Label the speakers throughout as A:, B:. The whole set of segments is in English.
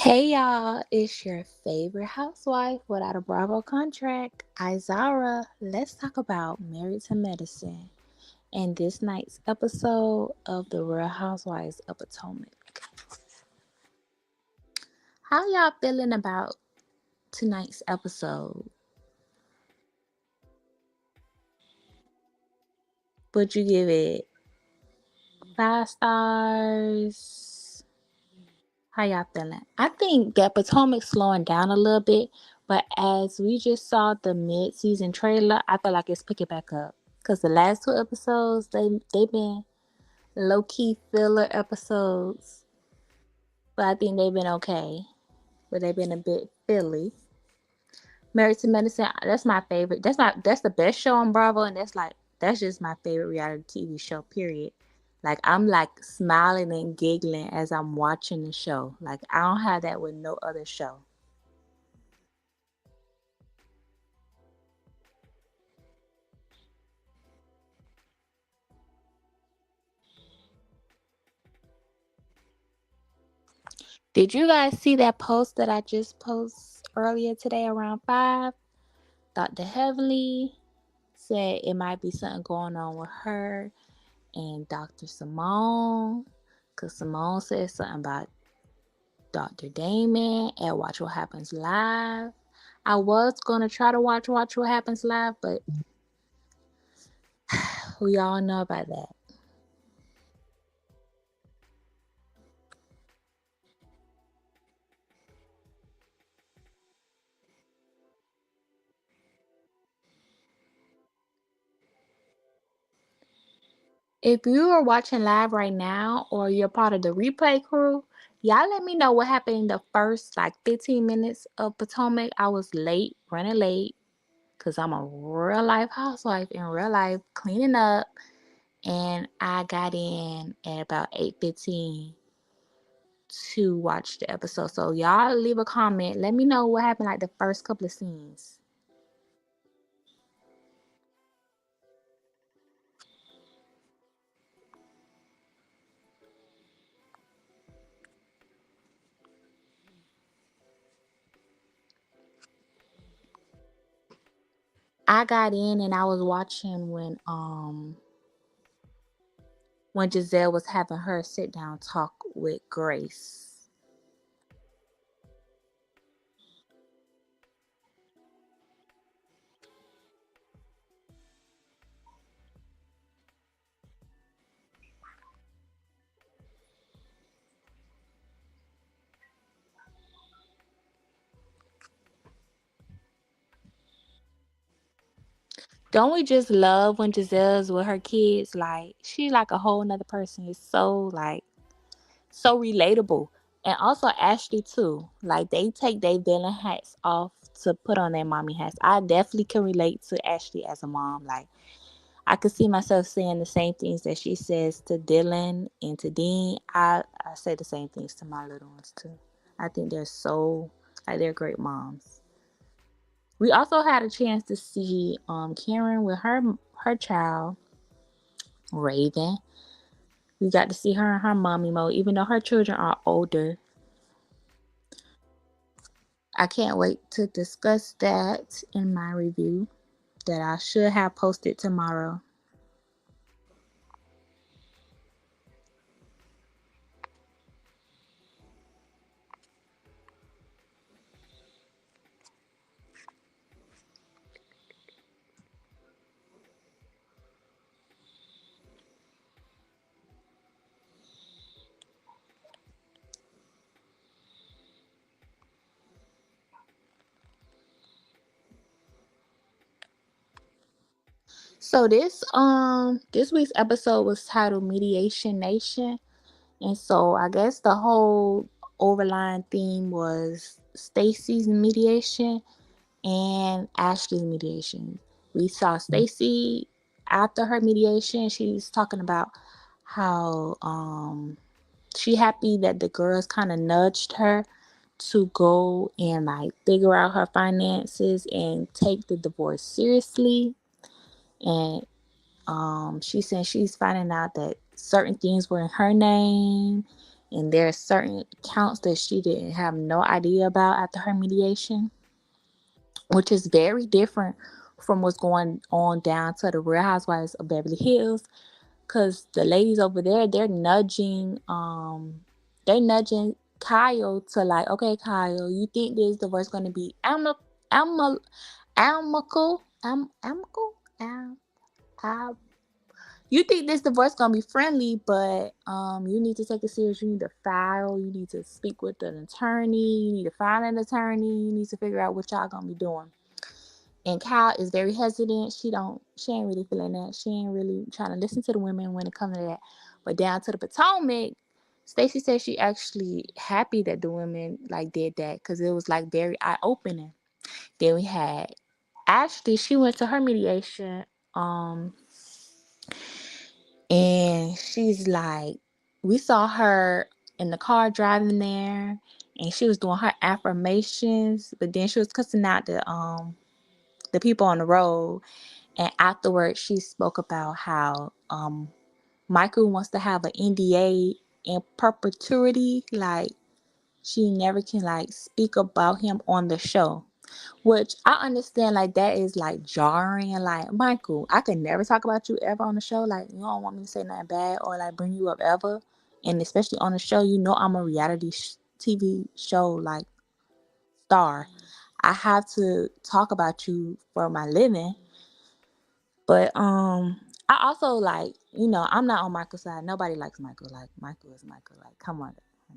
A: Hey y'all, it's your favorite housewife without a Bravo contract, Izara. Let's talk about Married to Medicine and this night's episode of The Real Housewives of Potomac. How y'all feeling about tonight's episode? Would you give it 5 stars? How y'all feeling? I think that Potomac's slowing down a little bit, but as we just saw the mid-season trailer, I feel like it's picking back up. Cause the last two episodes, they've been low key filler episodes, but I think they've been okay. But they've been a bit filly. Married to Medicine, that's my favorite. That's the best show on Bravo, and that's just my favorite reality TV show. Period. Like I'm like smiling and giggling as I'm watching the show. Like I don't have that with no other show. Did you guys see that post that I just posted earlier today around 5? Dr. Heavenly said it might be something going on with her and Dr. Simone. Because Simone said something about Dr. Damon and Watch What Happens Live. I was going to try to watch What Happens Live, but we all know about that. If you are watching live right now or you're part of the replay crew, y'all let me know what happened in the first like 15 minutes of Potomac. I was late, running late, because I'm a real life housewife in real life cleaning up. And I got in at about 8:15 to watch the episode. So y'all leave a comment. Let me know what happened like the first couple of scenes. I got in and I was watching when Giselle was having her sit down talk with Grace. Don't we just love when Giselle's with her kids? Like she like a whole nother person. It's so relatable. And also Ashley too. Like they take their villain hats off to put on their mommy hats. I definitely can relate to Ashley as a mom. Like I could see myself saying the same things that she says to Dylan and to Dean. I say the same things to my little ones too. I think they're great moms. We also had a chance to see Karen with her child Raven. We got to see her in her mommy mode, even though her children are older. I can't wait to discuss that in my review that I should have posted tomorrow. So this week's episode was titled Mediation Nation. And so I guess the whole overlying theme was Stacy's mediation and Ashley's mediation. We saw Stacy after her mediation. She's talking about how she happy that the girls kind of nudged her to go and like figure out her finances and take the divorce seriously. And she said she's finding out that certain things were in her name and there are certain counts that she didn't have no idea about after her mediation, which is very different from what's going on down to the Real Housewives of Beverly Hills. Cause the ladies over there, they're nudging Kyle to like, okay, Kyle, you think this divorce gonna be am, amicable, amicable, am, you think this divorce gonna be friendly, but you need to take it serious. You need to file. You need to speak with an attorney. You need to find an attorney. You need to figure out what y'all gonna be doing. And Kyle is very hesitant. She ain't really feeling that. She ain't really trying to listen to the women when it comes to that. But down to the Potomac, Stacey said she actually happy that the women like did that because it was like very eye opening. Then we had Ashley. She went to her mediation. Um, And she's like, we saw her in the car driving there, and she was doing her affirmations, but then she was cussing out the people on the road. And afterwards, she spoke about how Michael wants to have an NDA in perpetuity, like she never can like speak about him on the show. Which I understand, like that is like jarring. Like Michael, I could never talk about you ever on the show. Like you don't want me to say nothing bad or like bring you up ever. And especially on the show, you know I'm a reality TV show like star. I have to talk about you for my living. But I also like, I'm not on Michael's side. Nobody likes Michael. Like Michael is Michael. Like come on.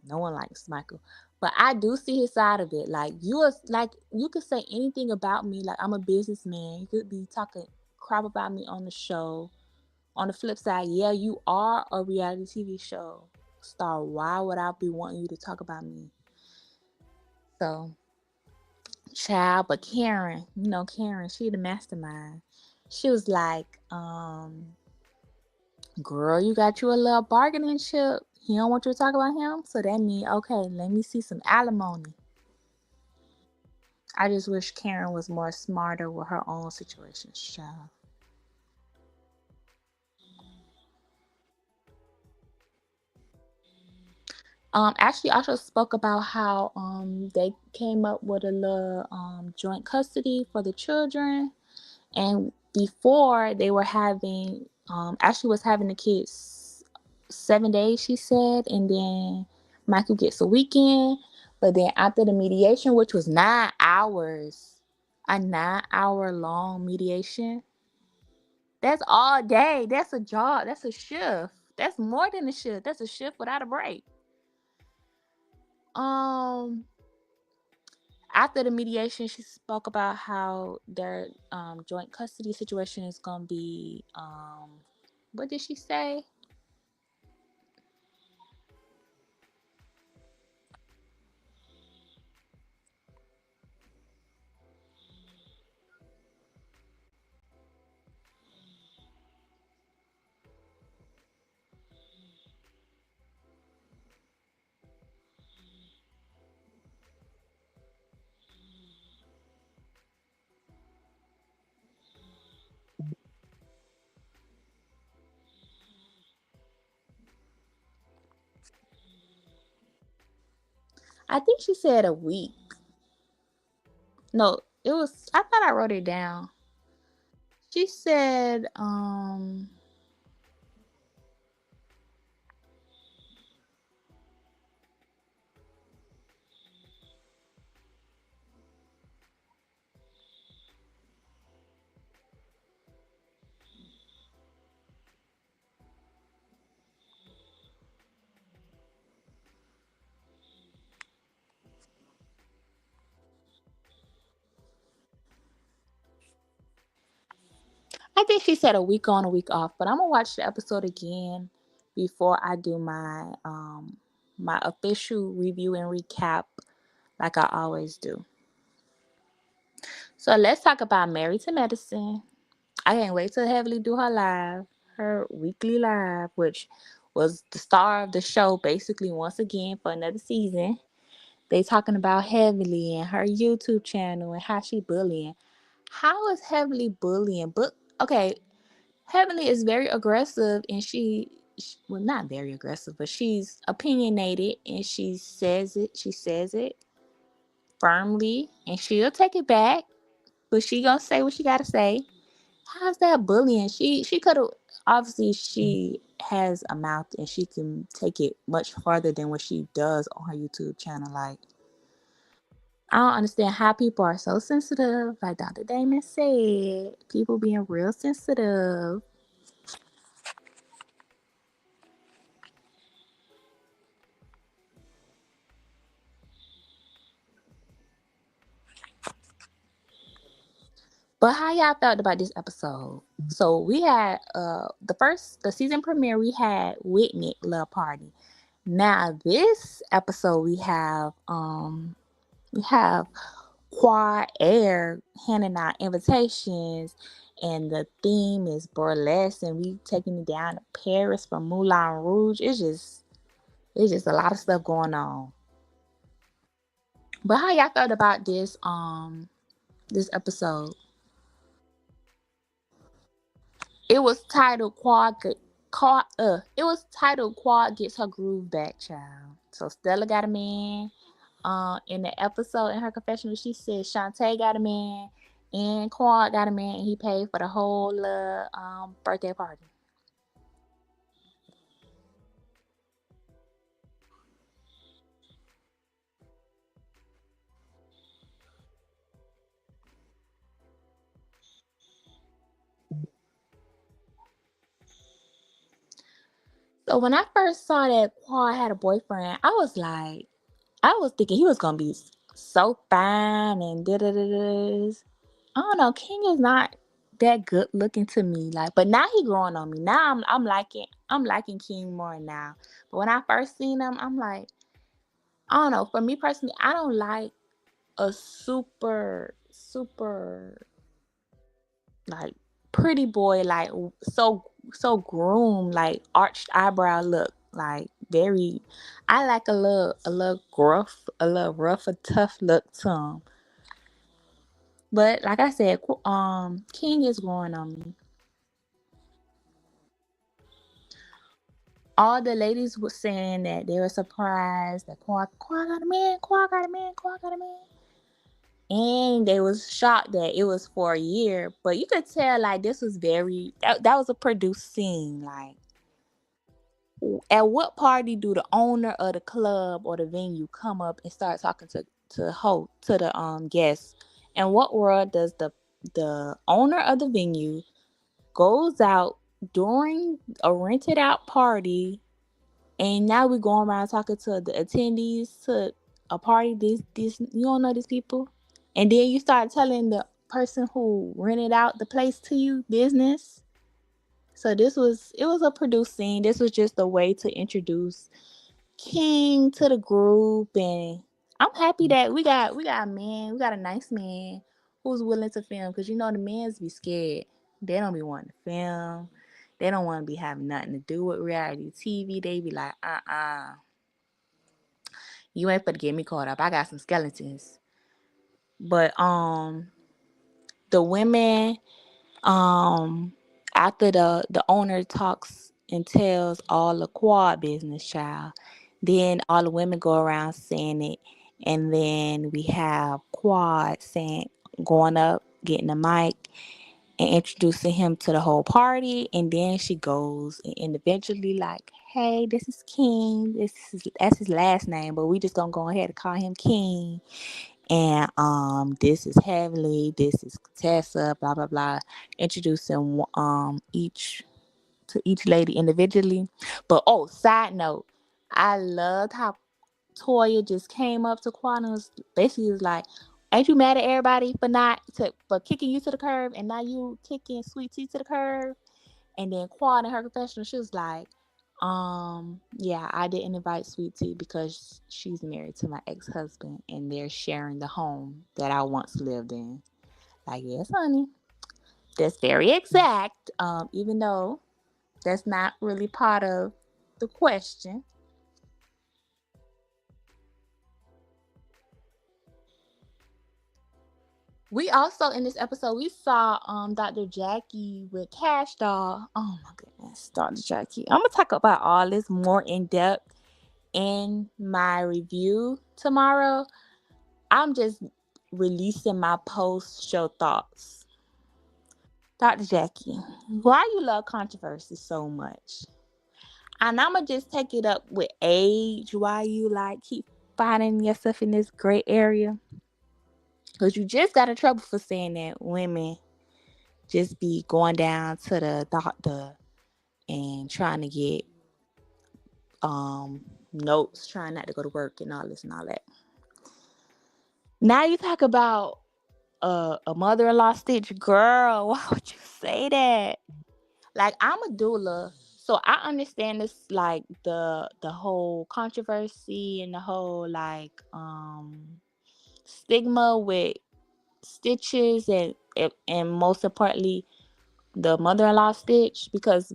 A: No one likes Michael. But I do see his side of it. Like you could say anything about me. Like I'm a businessman. You could be talking crap about me on the show. On the flip side, yeah, you are a reality TV show star. Why would I be wanting you to talk about me? So child, but Karen, Karen, she the mastermind. She was like, girl, you got you a little bargaining chip. He don't want you to talk about him. So that means, okay, let me see some alimony. I just wish Karen was more smarter with her own situations, child. Actually also spoke about how they came up with a little joint custody for the children. And before they were having, Ashley was having the kids 7 days, she said, and then Michael gets a weekend. But then after the mediation, which was 9 hours, a 9 hour long mediation, that's all day. That's a job. That's a shift. That's more than a shift. That's a shift without a break. Um, After the mediation, she spoke about how their joint custody situation is gonna be. What did she say? I think she said a week. No, it was. I thought I wrote it down. She said, I think she said a week on, a week off. But I'm gonna watch the episode again before I do my official review and recap, like I always do. So let's talk about Married to Medicine. I can't wait to Heavily do her weekly live, which was the star of the show basically once again for another season. They talking about Heavily and her YouTube channel and how she bullying. How is Heavily bullying? But okay, Heavenly is very aggressive and she well, not very aggressive, but she's opinionated, and she says it. She says it firmly, and she'll take it back, but she gonna say what she gotta say. How's that bullying? She could have, obviously she has a mouth and she can take it much farther than what she does on her YouTube channel. Like, I don't understand how people are so sensitive. Like Dr. Damon said, people being real sensitive. But how y'all felt about this episode? So we had the season premiere, we had Whitney Love Party. Now this episode we have Quad Air handing out invitations, and the theme is burlesque, and we taking it down to Paris from Moulin Rouge. It's just a lot of stuff going on. But how y'all felt about this episode? It was titled Quad Gets Her Groove Back, child. So Stella got a man. In the episode, in her confessional, she said Shantae got a man and Quad got a man, and he paid for the whole birthday party. So when I first saw that Quad had a boyfriend, I was thinking he was gonna be so fine and da da da da. I don't know. King is not that good looking to me. Like, but now he growing on me. Now I'm liking King more now. But when I first seen him, I'm like, I don't know. For me personally, I don't like a super like pretty boy, like so groomed, like arched eyebrow look, like very. I like a little gruff, a little rough, a tough look to him. But like I said, King is growing on me. All the ladies were saying that they were surprised that Quad got a man, Quad got a man, Quad got a man. And they was shocked that it was for a year. But you could tell like this was that was a produced scene. Like, at what party do the owner of the club or the venue come up and start talking to the guests? And what world does the owner of the venue goes out during a rented out party, and now we going around talking to the attendees to a party? This you don't know these people, and then you start telling the person who rented out the place to you business. So it was a produced scene. This was just a way to introduce King to the group, and I'm happy that we got a man, we got a nice man who's willing to film, because the men's be scared. They don't be wanting to film. They don't want to be having nothing to do with reality TV. They be like, you ain't finna get me caught up. I got some skeletons. But the women, um after the owner talks and tells all the Quad business, child, then all the women go around saying it, and then we have Quad saying, going up, getting the mic and introducing him to the whole party, and then she goes and individually like, hey, this is King, that's his last name, but we just gonna go ahead and call him King. And this is Heavenly, this is Tessa, blah blah blah, introducing each lady individually. But oh, side note, I loved how Toya just came up to Quan and was like, ain't you mad at everybody for kicking you to the curb, and now you kicking Sweet Tea to the curb? And then Quan in her confessional, she was like, yeah, I didn't invite Sweet Tea because she's married to my ex-husband and they're sharing the home that I once lived in. Like, yes, honey. That's very exact. Even though that's not really part of the question. We also in this episode we saw Dr. Jackie with Cash Doll. Oh my goodness, Dr. Jackie. I'm gonna talk about all this more in depth in my review tomorrow. I'm just releasing my post show thoughts. Dr. Jackie, why you love controversy so much? And I'ma just take it up with age. Why you like keep finding yourself in this gray area? Cause you just got in trouble for saying that women just be going down to the doctor and trying to get um notes, trying not to go to work and all this and all that. Now you talk about a mother-in-law stitch, girl. Why would you say that? Like I'm a doula, so I understand this, like the whole controversy and the whole like stigma with stitches and most importantly the mother-in-law stitch, because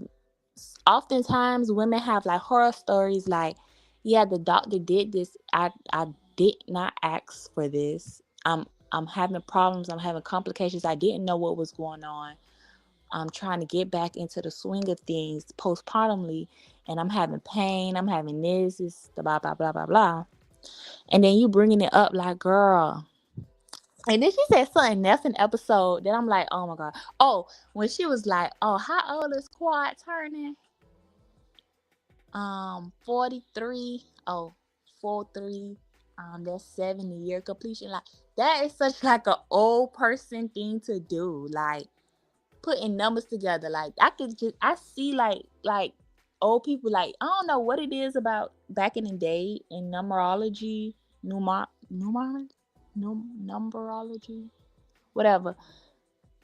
A: oftentimes women have like horror stories like, yeah, the doctor did this, I did not ask for this, I'm having problems, I'm having complications, I didn't know what was going on, I'm trying to get back into the swing of things postpartumly, and I'm having pain, I'm having this the blah blah blah blah blah, and then you bringing it up like, girl. And then she said something else in the episode that I'm like, oh my god. Oh, when she was like, oh, how old is Quad turning? 43. Oh, 43. That's 7 year completion. Like that is such like a old person thing to do. Like putting numbers together. Like I see like old people, like I don't know what it is about back in the day in numerology, numerology, whatever.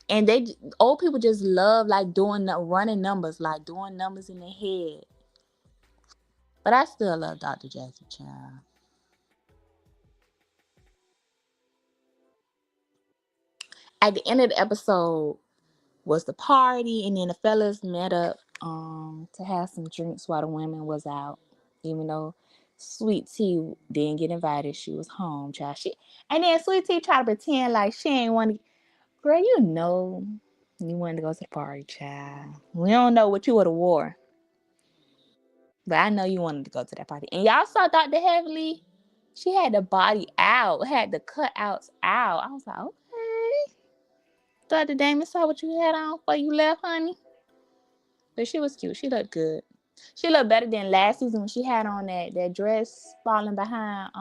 A: And old people just love like doing running numbers, like doing numbers in their head. But I still love Dr. Jackie Child. At the end of the episode was the party, and then the fellas met up to have some drinks while the women was out. Even though Sweet Tea didn't get invited, she was home, child. And then Sweet Tea tried to pretend like she ain't want to. Girl, you wanted to go to the party, child. We don't know what you would have wore, but I know you wanted to go to that party. And y'all saw Dr. Heavenly. She had the body out, had the cutouts out. I was like, okay. Dr. Damon saw what you had on before you left, honey. But she was cute. She looked good. She looked better than last season when she had on that dress falling behind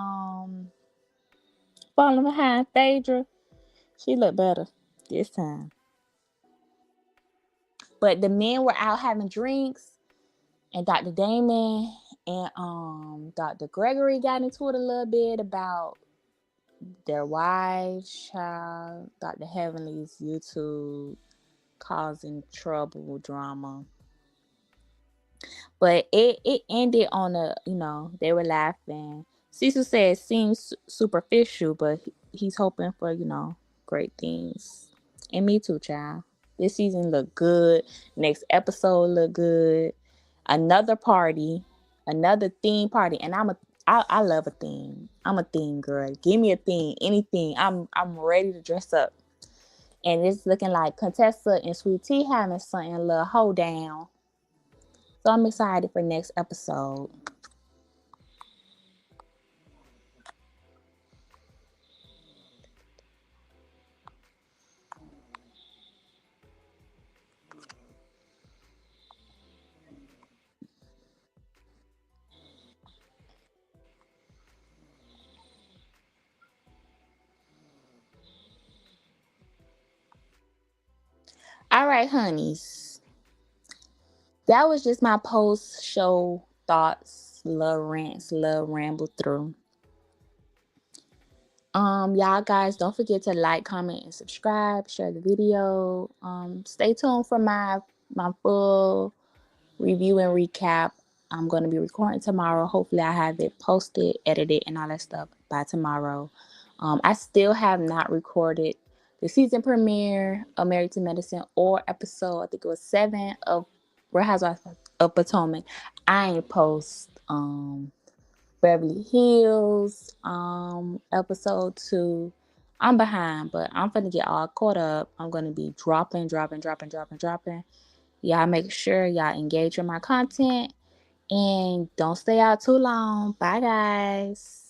A: Phaedra. She looked better this time. But the men were out having drinks, and Dr. Damon and Dr. Gregory got into it a little bit about their wives, child. Dr. Heavenly's YouTube causing trouble, drama. But it ended on they were laughing. Cecil said it seems superficial, but he's hoping for, great things. And me too, child. This season look good. Next episode look good. Another party, another theme party. And I love a theme. I'm a theme girl. Give me a theme, anything. I'm ready to dress up. And it's looking like Contessa and Sweet Tea having something a little hold down. So I'm excited for next episode. All right, honeys. That was just my post show thoughts, little rants, little ramble through. Y'all guys, don't forget to like, comment, and subscribe. Share the video. Stay tuned for my full review and recap. I'm going to be recording tomorrow. Hopefully, I have it posted, edited, and all that stuff by tomorrow. I still have not recorded the season premiere of Married to Medicine or episode, I think it was 7 of Real Housewives of Potomac. I ain't post Beverly Hills episode 2. I'm behind, but I'm finna get all caught up. I'm gonna be dropping, dropping, dropping, dropping, dropping. Y'all make sure y'all engage with my content and don't stay out too long. Bye, guys.